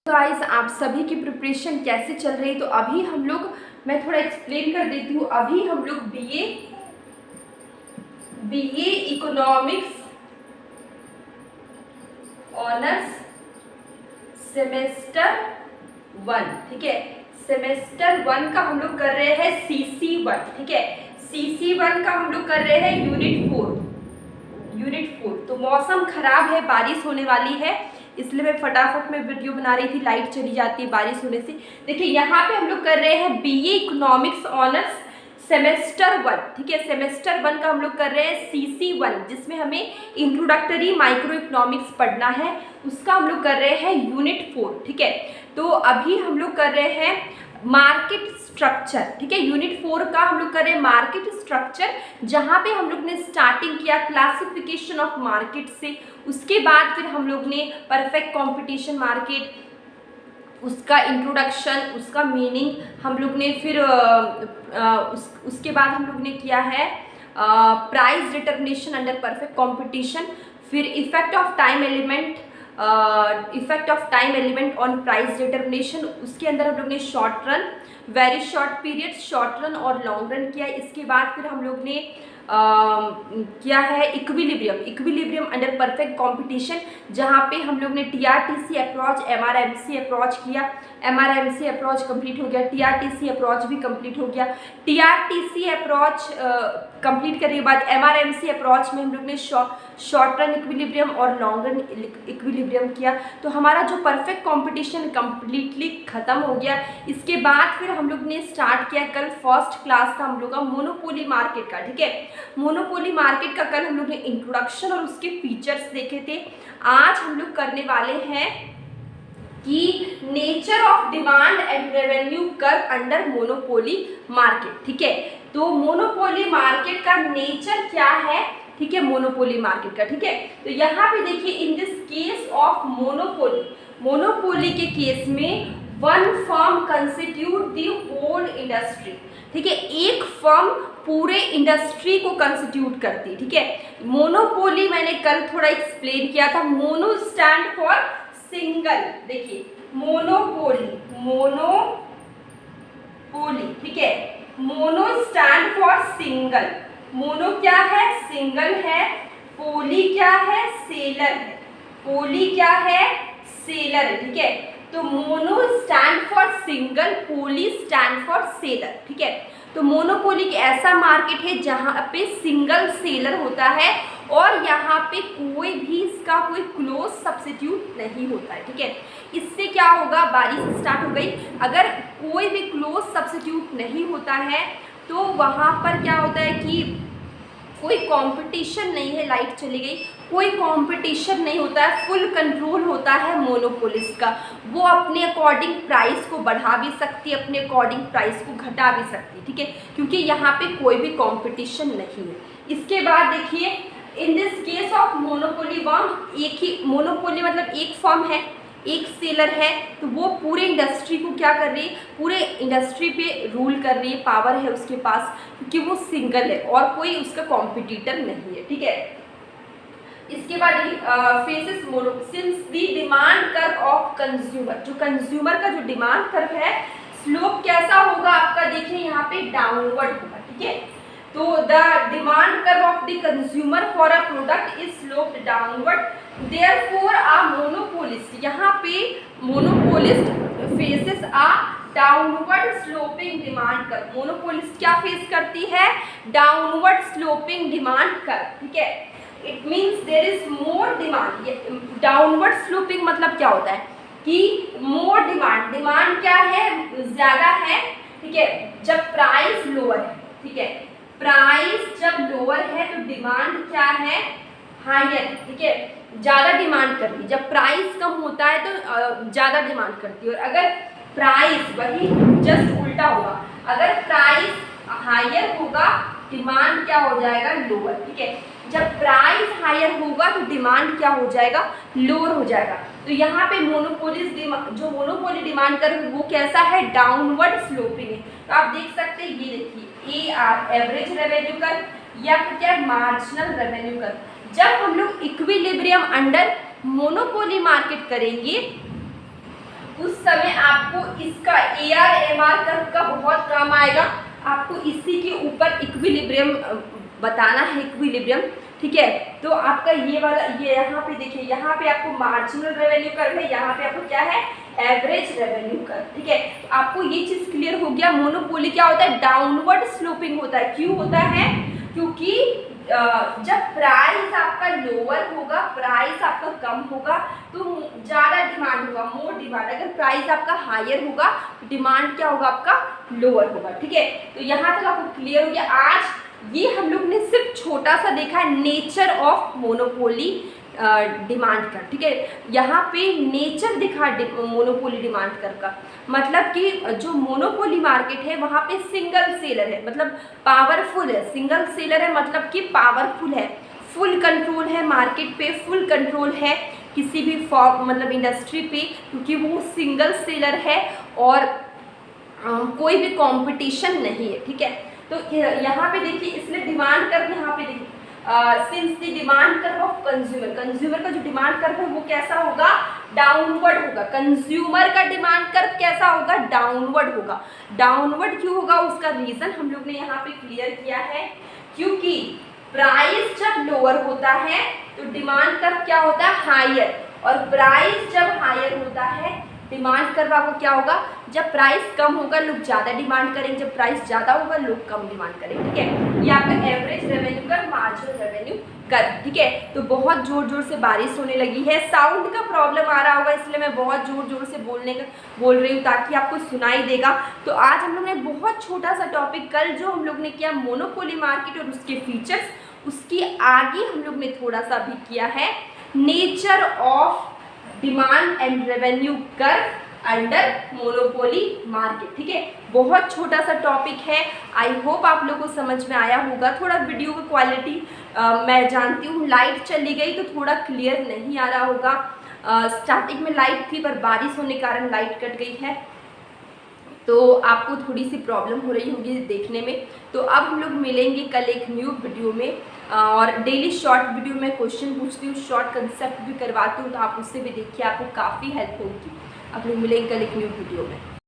Guys, आप सभी की प्रिपरेशन कैसे चल रही है? तो अभी हम लोग, मैं थोड़ा एक्सप्लेन कर देती हूँ। अभी हम लोग बीए इकोनॉमिक्स ऑनर्स सेमेस्टर 1, ठीक है। सेमेस्टर 1 का हम लोग कर रहे हैं CC1, ठीक है। CC1 का हम लोग कर रहे हैं यूनिट 4। तो मौसम खराब है, बारिश होने वाली है, इसलिए मैं फटाफट में वीडियो बना रही थी। लाइट चली जाती है बारिश होने से। देखिए यहाँ पे हम लोग कर रहे हैं बीए इकोनॉमिक्स ऑनर्स सेमेस्टर 1, ठीक है। सेमेस्टर 1 का हम लोग कर रहे हैं CC1, जिसमें हमें इंट्रोडक्टरी माइक्रो इकोनॉमिक्स पढ़ना है। उसका हम लोग कर रहे हैं यूनिट 4, ठीक है। तो अभी हम लोग कर रहे हैं मार्केट स्ट्रक्चर, ठीक है। यूनिट 4 का हम लोग कर रहे हैं मार्केट स्ट्रक्चर, जहाँ पे हम लोग ने स्टार्टिंग किया क्लासिफिकेशन ऑफ मार्केट से। उसके बाद फिर हम लोग ने परफेक्ट कंपटीशन मार्केट, उसका इंट्रोडक्शन, उसका मीनिंग हम लोग ने फिर उसके बाद हम लोग ने किया है price determination under perfect competition, फिर effect of time element on price determination. उसके अंदर हम लोग ने short run, very short period, short run और लॉन्ग रन किया। इसके बाद फिर हम लोग ने किया है इक्विलिब्रियम अंडर परफेक्ट कंपटीशन, जहाँ पे हम लोग ने TRTC अप्रोच, MRMC अप्रोच किया। MRMC अप्रोच कंप्लीट हो गया, TRTC अप्रोच भी कंप्लीट हो गया। TRTC अप्रोच कंप्लीट करने के बाद MRMC अप्रोच में हम लोग ने शॉर्ट रन इक्विलिब्रियम और लॉन्ग रन इक्विलिब्रियम किया। तो हमारा जो परफेक्ट कंपटीशन कंप्लीटली खत्म हो गया। इसके बाद फिर हम लोग ने स्टार्ट किया, कल फर्स्ट क्लास था हम लोग का मोनोपोली मार्केट का, ठीक है। मोनोपोली मार्केट का कल हम लोग ने इंट्रोडक्शन और उसके फीचर्स देखे थे। आज हम लोग करने वाले हैं कि nature of demand and revenue curve under monopoly market, ठीक है। तो मोनोपोली मार्केट का नेचर क्या है, ठीक है, मोनोपोली मार्केट का, ठीक है। तो यहाँ पे देखिए, in this case of monopoly के केस में one firm constitute the whole industry, ठीक है। एक फर्म पूरे इंडस्ट्री को कंस्टिट्यूट करती है, ठीक है। मोनोपोली मैंने कल थोड़ा एक्सप्लेन किया था। मोनो स्टैंड फॉर सिंगल, देखिए मोनोपोली, ठीक है। Mono stand for single, mono क्या है, सिंगल है। पोली क्या है, सेलर है। पोली क्या है, सेलर है, ठीक है। तो mono stand for single, poly stand for seller, ठीक है। तो मोनोपोली एक ऐसा मार्केट है जहाँ पे सिंगल सेलर होता है और यहाँ पे कोई भी इसका कोई क्लोज सब्स्टिट्यूट नहीं होता है, ठीक है। इससे क्या होगा, बारिश स्टार्ट हो गई, अगर कोई भी क्लोज सब्स्टिट्यूट नहीं होता है तो वहाँ पर क्या होता है कि कोई कंपटीशन नहीं है। लाइट चली गई, कोई कंपटीशन नहीं होता है, फुल कंट्रोल होता है मोनोपोलिस्ट का। वो अपने अकॉर्डिंग प्राइस को बढ़ा भी सकती है, अपने अकॉर्डिंग प्राइस को घटा भी सकती है, ठीक है, क्योंकि यहाँ पे कोई भी कंपटीशन नहीं है। इसके बाद देखिए, in this case of monopoly firm, एक ही मोनोपोली मतलब एक फर्म है, एक सेलर है, तो वो पूरे इंडस्ट्री को क्या कर रही है, पूरे इंडस्ट्री पे रूल कर रही है, पावर है उसके पास, क्योंकि वो सिंगल है और कोई उसका कॉम्पिटिटर नहीं है, ठीक है। इसके बाद faces mono since the demand curve of consumer, जो कंज्यूमर का जो डिमांड कर्व है, स्लोप कैसा होगा आपका, देखिए यहाँ पे डाउनवर्ड होगा, ठीक है। तो the demand curve of the consumer for a product is sloped downward, therefore a monopolist, यहाँ पे monopolist faces a downward sloping demand curve. Monopolist क्या फेस करती है, डाउनवर्ड स्लोपिंग डिमांड कर्व, ठीक है। It means there is more demand. Downward sloping मतलब क्या होता है कि मोर डिमांड, डिमांड क्या है, ज्यादा है, ठीक है, जब प्राइस लोअर है, ठीक है। प्राइस जब लोअर है तो डिमांड क्या है, हायर, ठीक है, ज्यादा डिमांड करती है। जब प्राइस कम होता है तो ज्यादा डिमांड करती है, और अगर प्राइस वही जस्ट उल्टा होगा, अगर प्राइस हायर होगा डिमांड क्या हो जाएगा, लोअर, ठीक है। जब प्राइस हायर होगा तो डिमांड क्या हो जाएगा, लोअर हो जाएगा। तो यहाँ पे जो मोनोपोली डिमांड कर वो कैसा है, डाउनवर्ड स्लोपिंग है। तो आप देख सकते हैं, ये देखिए AR एवरेज रेवेन्यू कर्व या फिर क्या मार्जिनल रेवेन्यू कर्व। जब हम लोग इक्विलिब्रियम अंडर मोनोपोली मार्केट करेंगे उस समय आपको इसका AR-MR कर्व का बहुत काम आएगा। आपको इसी के ऊपर इक्विलिब्रियम बताना है, इक्विलिब्रियम, ठीक है। तो आपका ये वाला, ये यहाँ पे देखिए, यहाँ पे आपको मार्जिनल रेवेन्यू कर्व है, यहाँ पे आपको क्या है, एवरेज रेवेन्यू कर्व, ठीक है। तो आपको ये चीज क्लियर हो गया। मोनोपोली क्या होता है, डाउनवर्ड स्लोपिंग होता है। क्यों होता है, क्योंकि जब प्राइस आपका लोअर होगा, प्राइस आपका कम होगा तो ज़्यादा डिमांड होगा, मोर डिमांड। अगर प्राइस आपका हायर होगा तो डिमांड क्या होगा, आपका लोअर होगा, ठीक है। तो यहाँ तक आपको क्लियर हो गया। आज ये हम लोग ने सिर्फ छोटा सा देखा है नेचर ऑफ मोनोपोली डिमांड का, ठीक है। यहाँ पे नेचर दिखा मोनोपोली डिमांड कर का, मतलब कि जो मोनोपोली मार्केट है वहाँ पे सिंगल सेलर है, मतलब पावरफुल है। सिंगल सेलर है मतलब कि पावरफुल है, फुल कंट्रोल है मार्केट पे, फुल कंट्रोल है किसी भी मतलब इंडस्ट्री पे, क्योंकि वो सिंगल सेलर है और कोई भी कंपटीशन नहीं है, ठीक है। तो यहाँ पे देखिए, इसलिए डिमांड कर्व यहाँ पे देखिए, since the demand curve of consumer, consumer का जो डिमांड कर्व है वो कैसा होगा, डाउनवर्ड होगा। कंज्यूमर का डिमांड कर्व कैसा होगा, डाउनवर्ड होगा। डाउनवर्ड क्यों होगा, उसका रीजन हम लोग ने यहाँ पे क्लियर किया है, क्योंकि प्राइस जब लोअर होता है तो डिमांड कर्व क्या होता है, हायर, और प्राइस जब हायर होता है डिमांड कर्व आपको क्या होगा, जब प्राइस कम होगा लोग ज़्यादा डिमांड करेंगे, जब प्राइस ज़्यादा होगा लोग कम डिमांड करेंगे, ठीक है। ये आपका average revenue curve, marginal revenue curve, ठीक है। तो बहुत जोर जोर से बारिश होने लगी है, साउंड का प्रॉब्लम आ रहा होगा, इसलिए मैं बहुत जोर जोर से बोल रही हूँ ताकि आपको सुनाई देगा। तो आज हम लोग ने बहुत छोटा सा टॉपिक, कल जो हम लोग ने किया मोनोपोली मार्केट और उसके फीचर्स, उसकी आगे हम लोग ने थोड़ा सा भी किया है nature of demand and revenue curve under monopoly market, ठीक है। बहुत छोटा सा टॉपिक है, आई होप आप लोगों को समझ में आया होगा। थोड़ा वीडियो की क्वालिटी मैं जानती हूँ, लाइट चली गई तो थोड़ा क्लियर नहीं आ रहा होगा। स्टार्टिंग में लाइट थी पर बारिश होने के कारण लाइट कट गई है, तो आपको थोड़ी सी प्रॉब्लम हो रही होगी देखने में। तो अब हम लोग मिलेंगे कल एक न्यू वीडियो में, और डेली शॉर्ट वीडियो में क्वेश्चन पूछती हूँ, शॉर्ट कंसेप्ट भी करवाती हूँ, तो आप उससे भी देखिए, आपको काफ़ी हेल्प होगी। अब लोग मिलेंगे कल एक न्यू वीडियो में।